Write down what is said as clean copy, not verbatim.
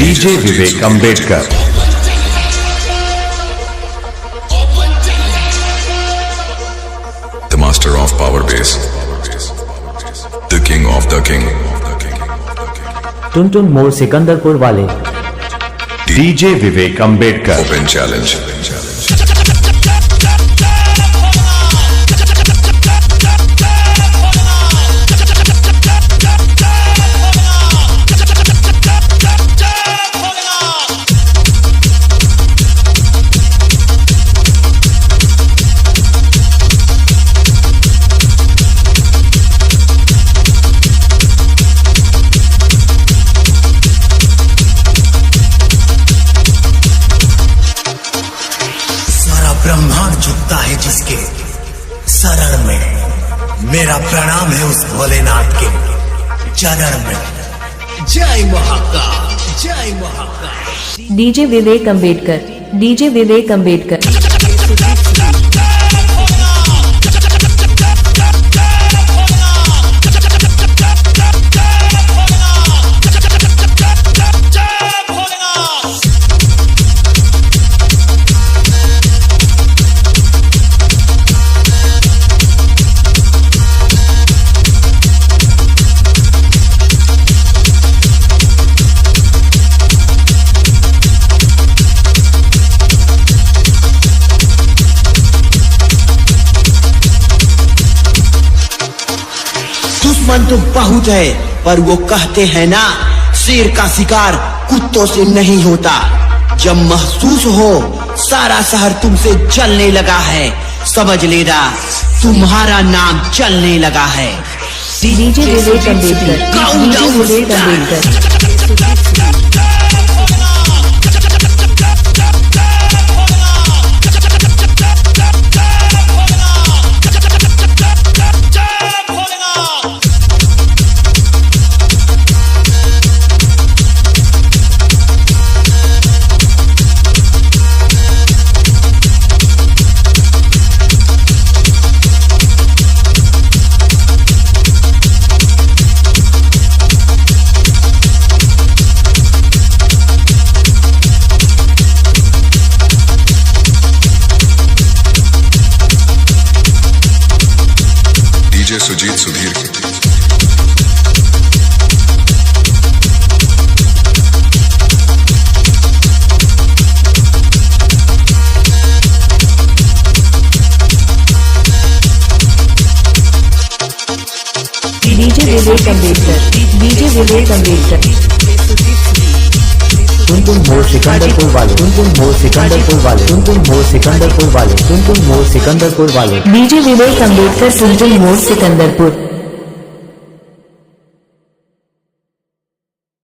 DJ Vivek Ambedkar. The master of power base, the king of the king, टुनटुन मोड़ सिकंदरपुर वाले। DJ विवेक Ambedkar. open challenge. ब्रह्मांड झुकता है जिसके शरण में, मेरा प्रणाम है उस भोलेनाथ के चरण में। जय महाकाल, जय महाकाल। डीजे विवेक अंबेडकर, डीजे विवेक अंबेडकर। दुश्मन तो बहुत है, पर वो कहते हैं ना, शेर का शिकार कुत्तों से नहीं होता। जब महसूस हो सारा शहर तुमसे जलने लगा है, समझ लेना तुम्हारा नाम चलने लगा है। डीजे विवेक अंबेडकर, डीजे विवेक अंबेडकर। DJ सुजीत सुधीर की डीजे विवेक अंबेडकर, डीजे विवेक अंबेडकर। टुनटुन मोड़ सिकंदरपुर वाले, टुनटुन मोड़ सिकंदरपुर वाले, टुनटुन मोड़ सिकंदरपुर वाले, टुनटुन मोड़ सिकंदरपुर वाले। डीजे विवेक अंबेडकर, टुनटुन मोड़ सिकंदरपुर।